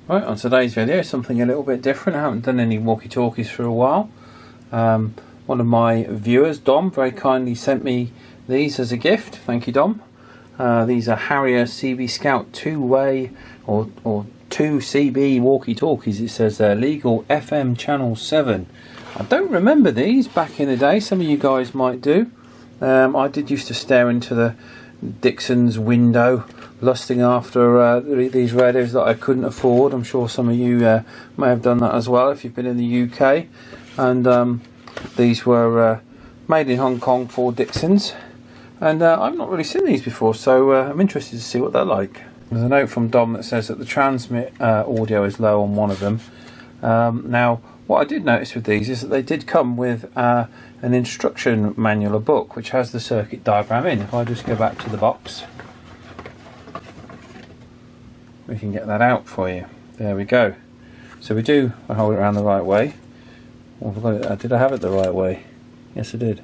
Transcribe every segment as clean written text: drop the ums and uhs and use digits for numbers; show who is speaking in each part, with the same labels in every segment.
Speaker 1: Right, on today's video, something a little bit different. I haven't done any walkie-talkies for a while. One of my viewers, Dom, very kindly sent me these as a gift. Thank you, Dom. These are Harrier CB Scout 2-way or 2 CB walkie-talkies. It says legal FM channel 7. I don't remember these back in the day. Some of you guys might do. I did used to stare into the Dixon's window lusting after these radios that I couldn't afford. I'm sure some of you may have done that as well if you've been in the UK. And these were made in Hong Kong for Dixon's, and I've not really seen these before, so I'm interested to see what they're like. There's a note from Dom that says that the transmit audio is low on one of them. Now what I did notice with these is that they did come with an instruction manual, a book, which has the circuit diagram in. If I just go back to the box, we can get that out for you. There we go. So we do, I hold it around the right way. Oh, I've got it. Did I have it the right way? Yes, I did.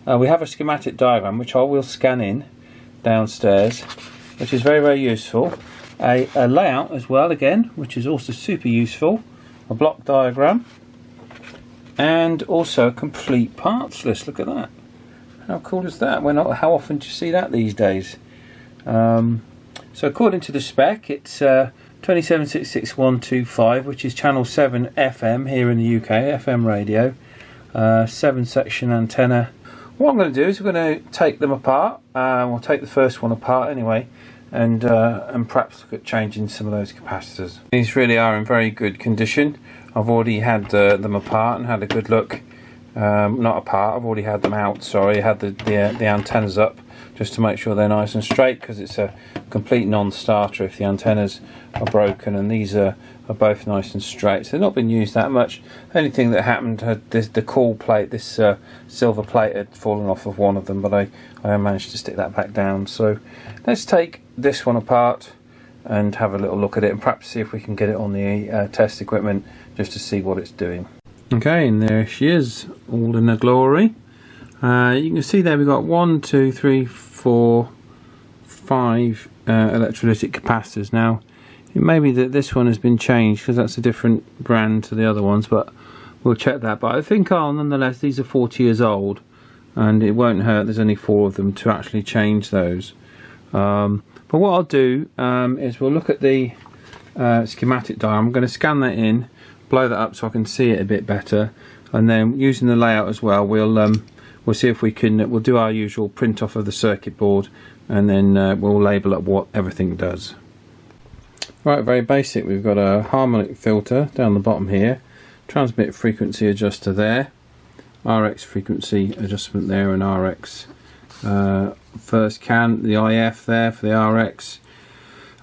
Speaker 1: We have a schematic diagram which I will scan in downstairs, which is very, very useful. A layout as well, again, which is also super useful. A block diagram. And also a complete parts list. Look at that. How cool is that? How often do you see that these days? So according to the spec, it's 2766125, which is channel 7 FM here in the UK, FM radio, 7-section antenna. What I'm going to do is we're going to take them apart. We'll take the first one apart anyway, and perhaps look at changing some of those capacitors. These really are in very good condition. I've already had them apart and had a good look. Not apart, I've already had them out, sorry. I had the antennas up just to make sure they're nice and straight, because it's a complete non-starter if the antennas are broken, and these are both nice and straight. So they've not been used that much. The only thing that happened, the cool plate, this silver plate had fallen off of one of them, but I managed to stick that back down. So let's take this one apart and have a little look at it, and perhaps see if we can get it on the test equipment just to see what it's doing. Okay, and there she is, all in her glory. You can see there we've got 1, 2, 3, 4, 5 electrolytic capacitors. Now it may be that this one has been changed because that's a different brand to the other ones, but we'll check that. But I think nonetheless these are 40 years old, and it won't hurt, there's only 4 of them, to actually change those. But what I'll do is we'll look at the schematic diagram. I'm going to scan that in, blow that up so I can see it a bit better, and then using the layout as well, we'll see if we can. We'll do our usual print off of the circuit board, and then we'll label up what everything does. Right, very basic. We've got a harmonic filter down the bottom here, transmit frequency adjuster there, RX frequency adjustment there, and RX first can, the IF there for the RX.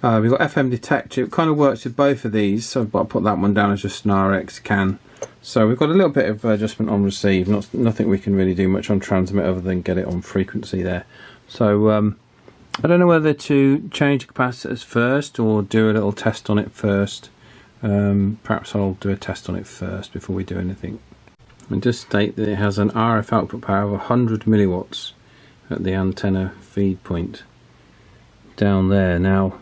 Speaker 1: We've got FM detector. It kind of works with both of these, so I'll put that one down as just an RX can. So we've got a little bit of adjustment on receive, nothing we can really do much on transmit other than get it on frequency there. So I don't know whether to change the capacitors first or do a little test on it first. Perhaps I'll do a test on it first before we do anything. And just state that it has an RF output power of 100 milliwatts at the antenna feed point down there. Now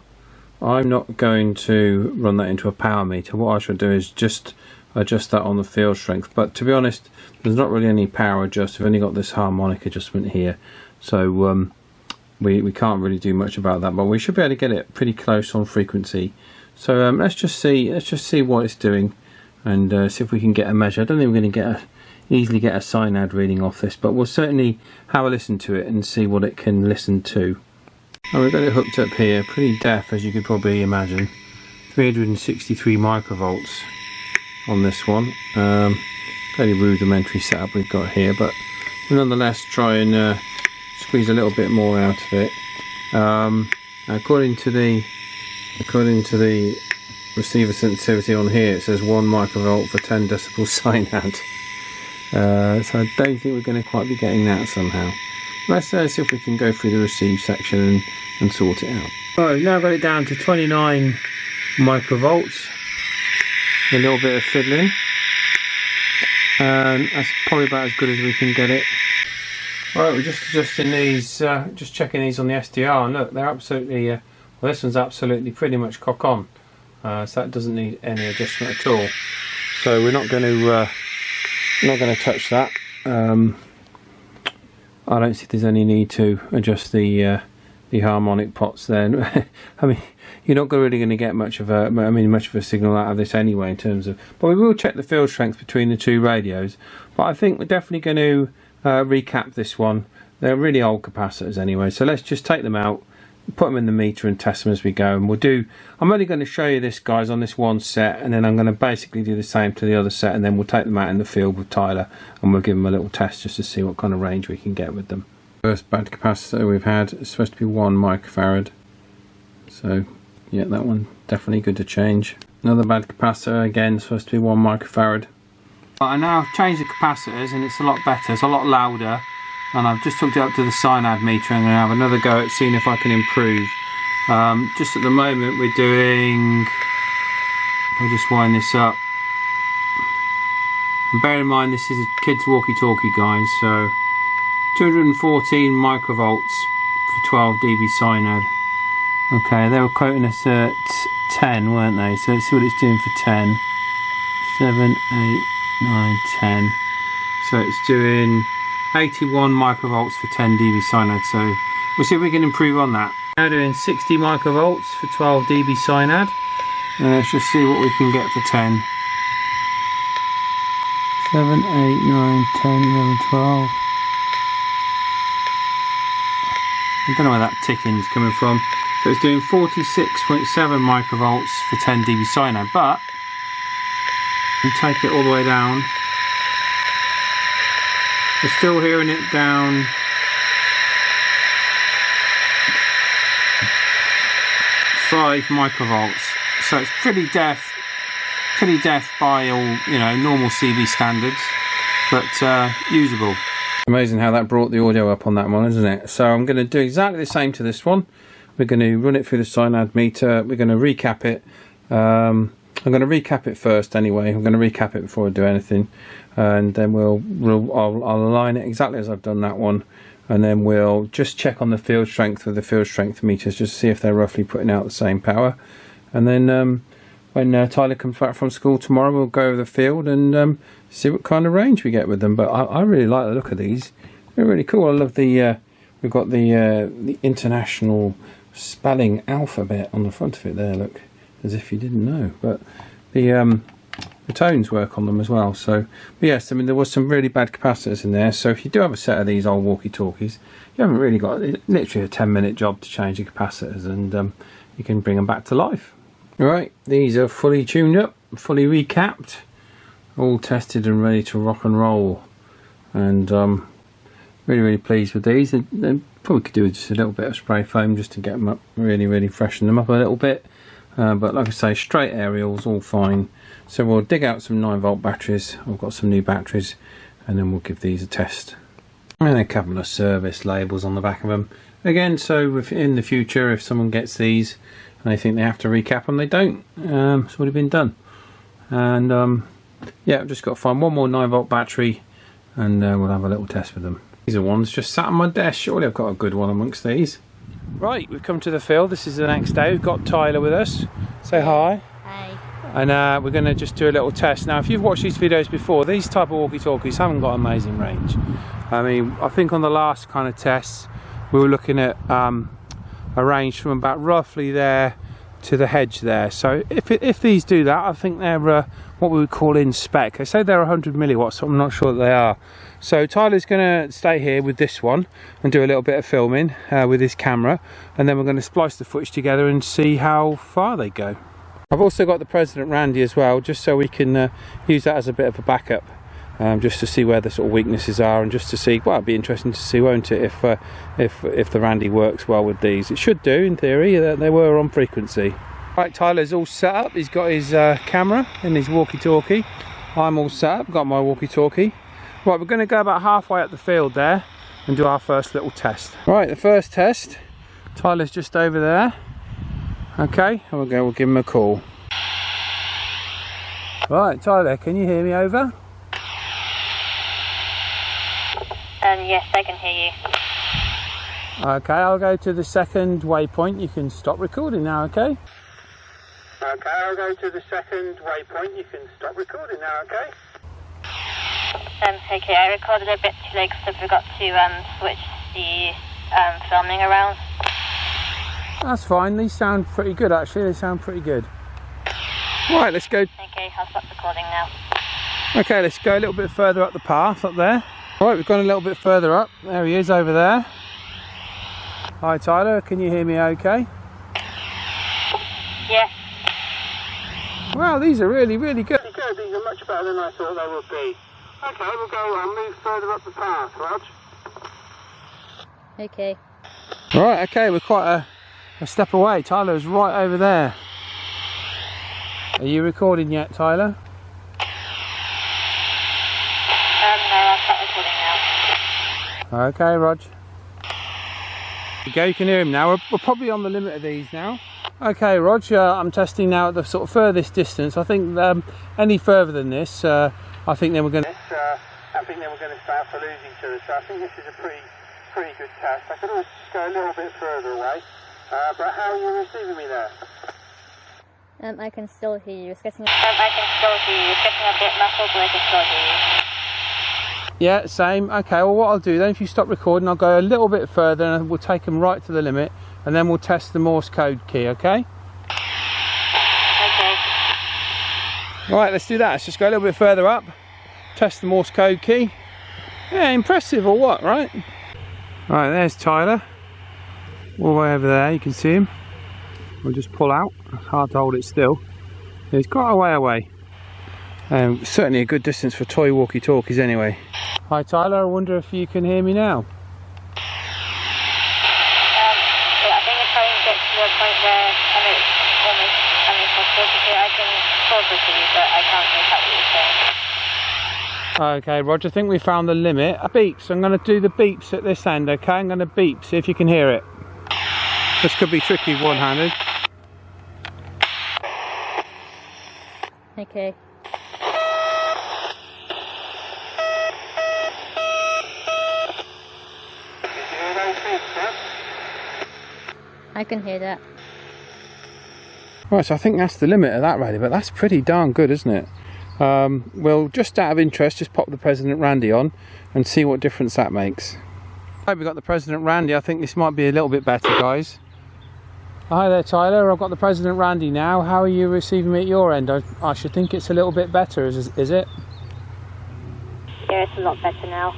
Speaker 1: I'm not going to run that into a power meter. What I should do is just adjust that on the field strength, but to be honest there's not really any power adjust. We've only got this harmonic adjustment here, so we can't really do much about that, but we should be able to get it pretty close on frequency. So let's just see what it's doing, and see if we can get a measure. I don't think we're going to easily get a synad reading off this, but we'll certainly have a listen to it and see what it can listen to. And we've got it hooked up here, pretty deaf as you could probably imagine, 363 microvolts on this one. Very rudimentary setup we've got here, but we'll nonetheless try and squeeze a little bit more out of it. According to the receiver sensitivity on here, it says 1 microvolt for 10 decibel synad. So I don't think we're going to quite be getting that somehow. Let's see if we can go through the receive section and sort it out. Right, we've now got it down to 29 microvolts. A little bit of fiddling, and that's probably about as good as we can get it. Right, we're just adjusting these, just checking these on the SDR, and look, they're absolutely, well, this one's absolutely pretty much cock on. so that doesn't need any adjustment at all. So we're not going to touch that. I don't see there's any need to adjust the harmonic pots then. I mean, you're not really going to get much of a signal out of this anyway in terms of, but we will check the field strength between the two radios. But I think we're definitely going to recap this one. They're really old capacitors anyway, so let's just take them out, put them in the meter and test them as we go. And we'll do, I'm only going to show you this, guys, on this one set, and then I'm going to basically do the same to the other set, and then we'll take them out in the field with Tyler and we'll give them a little test just to see what kind of range we can get with them. First bad capacitor we've had is supposed to be 1 microfarad, so yeah, that one definitely good to change. Another bad capacitor, again supposed to be 1 microfarad. But I now changed the capacitors and it's a lot better, it's a lot louder, and I've just hooked it up to the cyanide meter and I'm going to have another go at seeing if I can improve. Just at the moment we're doing, I'll just wind this up, and bear in mind this is a kid's walkie-talkie, guys, so 214 microvolts for 12 dB cyanide. Okay, they were quoting us at 10, weren't they? So let's see what it's doing for 10. 7, 8, 9, 10. So it's doing 81 microvolts for 10 dB cyanide. So we'll see if we can improve on that. Now doing 60 microvolts for 12 dB cyanide. And let's just see what we can get for 10. 7, 8, 9, 10, 11, 12. I don't know where that ticking is coming from. So it's doing 46.7 microvolts for 10 dB cyanide, but you take it all the way down, we're still hearing it down 5 microvolts. So it's pretty deaf by all, you know, normal CV standards, but usable. Amazing how that brought the audio up on that one, isn't it? So I'm going to do exactly the same to this one. We're going to run it through the cyanide meter. We're going to recap it. I'm going to recap it first anyway. I'm going to recap it before I do anything, and then I'll align it exactly as I've done that one, and then we'll just check on the field strength with the field strength meters just to see if they're roughly putting out the same power. And then when Tyler comes back from school tomorrow, we'll go over the field and see what kind of range we get with them. But I really like the look of these. They're really cool. I love the we've got the international spelling alphabet on the front of it there. Look, as if you didn't know. But the tones work on them as well. So, but yes, I mean there was some really bad capacitors in there. So if you do have a set of these old walkie-talkies, you haven't really got literally a 10-minute job to change the capacitors, and you can bring them back to life. Right, these are fully tuned up, fully recapped, all tested and ready to rock and roll, and really pleased with these. They probably could do with just a little bit of spray foam just to get them up, really freshen them up a little bit, but like I say, straight aerials, all fine. So we'll dig out some 9-volt batteries. I've got some new batteries, and then we'll give these a test. And a couple of service labels on the back of them again, so if in the future if someone gets these and they think they have to recap them, they don't. It's already been done. And yeah, I've just got to find one more 9-volt battery, and we'll have a little test with them. These are ones just sat on my desk. Surely I've got a good one amongst these. Right, we've come to the field. This is the next day. We've got Tyler with us. Say hi.
Speaker 2: Hi.
Speaker 1: And we're going to just do a little test. Now, if you've watched these videos before, these type of walkie-talkies haven't got amazing range. I mean, I think on the last kind of tests, we were looking at a range from about roughly there to the hedge there. So if these do that, I think they're what we would call in spec. They say they're 100 milliwatts, so I'm not sure that they are. So Tyler's going to stay here with this one and do a little bit of filming with his camera, and then we're going to splice the footage together and see how far they go. I've also got the President Randy as well, just so we can use that as a bit of a backup, just to see where the sort of weaknesses are, and just to see, well, it'd be interesting to see, won't it, if the Randy works well with these. It should do, in theory. They were on frequency. Right, Tyler's all set up. He's got his camera and his walkie-talkie. I'm all set up, got my walkie-talkie. Right, we're going to go about halfway up the field there and do our first little test. Right, the first test. Tyler's just over there. Okay, we'll give him a call. Right, Tyler, can you hear me over?
Speaker 2: Yes, I can hear you.
Speaker 1: Okay, I'll go to the second waypoint. You can stop recording now, okay? Okay, I'll go to the second waypoint. You can stop recording now, okay?
Speaker 2: Okay, I recorded a bit too late because I forgot to switch the filming around.
Speaker 1: That's fine. These sound pretty good, actually. They sound pretty good. Right, let's go.
Speaker 2: Okay, I'll stop recording now.
Speaker 1: Okay, let's go a little bit further up the path, up there. Right, we've gone a little bit further up. There he is, over there. Hi, Tyler. Can you hear me okay?
Speaker 2: Yes.
Speaker 1: Wow, these are really, really good. These are much better than I thought they would be. Okay, we'll go move further up the path, Rog.
Speaker 2: Okay.
Speaker 1: Right, okay, we're quite a step away. Tyler's right over there. Are you recording yet, Tyler?
Speaker 2: No, I'll start recording now.
Speaker 1: Okay, Rog. You can hear him now. We're probably on the limit of these now. Okay, Rog, I'm testing now at the sort of furthest distance. I think any further than this, I think then we're going to start for losing to us. So I think this is a pretty good test. I could always just go a little bit further away. But how are you receiving me there?
Speaker 2: I can still hear you. It's getting. I can still hear you. It's getting a bit muffled, but I can still hear you.
Speaker 1: Yeah, same. Okay, well what I'll do then, if you stop recording, I'll go a little bit further and we'll take them right to the limit and then we'll test the Morse code key, okay?
Speaker 2: Okay.
Speaker 1: Right, let's do that. Let's just go a little bit further up, test the Morse code key. Yeah, impressive or what, right? Right, there's Tyler. All the way over there, you can see him. We'll just pull out. It's hard to hold it still. He's quite a way away. Certainly a good distance for toy walkie-talkies anyway. Hi Tyler, I wonder if you can hear me now.
Speaker 2: I think it's trying to get to the point where it's almost impossible to hear. I can talk with you, but I can't make out what you're saying.
Speaker 1: Okay, Roger, I think we found the limit. Beeps, I'm going to do the beeps at this end, okay? I'm going to beep, see if you can hear it. This could be tricky one-handed.
Speaker 2: Okay. I can hear that.
Speaker 1: Right, so I think that's the limit of that radio, but that's pretty darn good, isn't it? Well, just out of interest, just pop the President Randy on and see what difference that makes. Right, we've got the President Randy. I think this might be a little bit better, guys. Hi there, Tyler. I've got the President Randy now. How are you receiving me at your end? I should think it's a little bit better, is it?
Speaker 2: Yeah, it's a lot better now.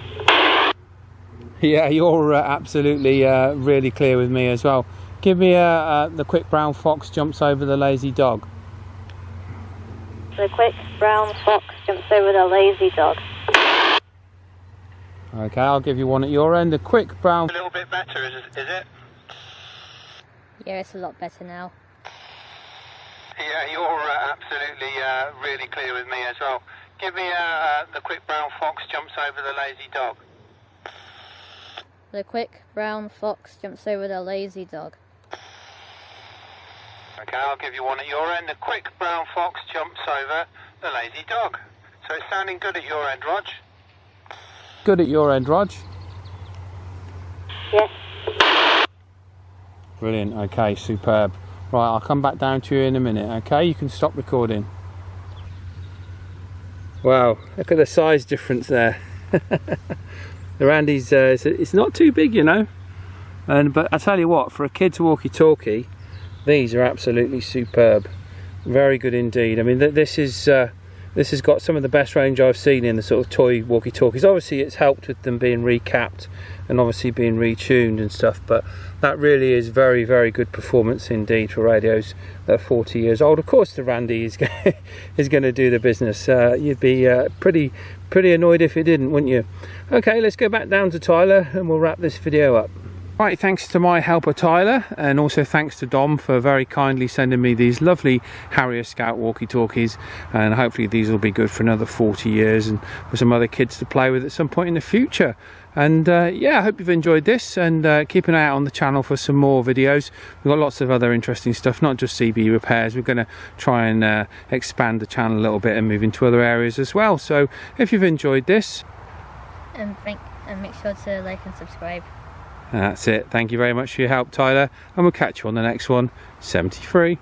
Speaker 1: Yeah, you're absolutely really clear with me as well. Give me the quick brown fox jumps over the lazy dog.
Speaker 2: The quick brown fox jumps over the lazy dog.
Speaker 1: Okay, I'll give you one at your end. The quick brown... A little bit better, is it?
Speaker 2: Yeah, it's a lot better now.
Speaker 1: Yeah, you're absolutely really clear with me as well. Give me the quick brown fox jumps over the lazy dog.
Speaker 2: The quick brown fox jumps over the lazy dog.
Speaker 1: Okay, I'll give you one at your end. The quick brown fox jumps over the lazy dog. So it's sounding good at your end, Rog? Good at your end, Rog?
Speaker 2: Yes.
Speaker 1: Brilliant, okay, superb. Right, I'll come back down to you in a minute, okay? You can stop recording. Wow, look at the size difference there. The Randy's, it's not too big, you know. But I tell you what, for a kid's walkie-talkie, these are absolutely superb. Very good indeed. I mean, this has got some of the best range I've seen in the sort of toy walkie-talkies. Obviously, it's helped with them being recapped and obviously being retuned and stuff, but that really is very, very good performance indeed for radios that are 40 years old. Of course, the Randy is going to do the business. You'd be pretty annoyed if it didn't, wouldn't you? Okay, let's go back down to Tyler and we'll wrap this video up. Right, thanks to my helper Tyler, and also thanks to Dom for very kindly sending me these lovely Harrier Scout walkie-talkies, and hopefully these will be good for another 40 years and for some other kids to play with at some point in the future. And yeah, I hope you've enjoyed this, and keep an eye out on the channel for some more videos. We've got lots of other interesting stuff, not just CB repairs. We're going to try and expand the channel a little bit and move into other areas as well. So if you've enjoyed this,
Speaker 2: and make sure to like and subscribe.
Speaker 1: That's it. Thank you very much for your help, Tyler, and we'll catch you on the next one. 73.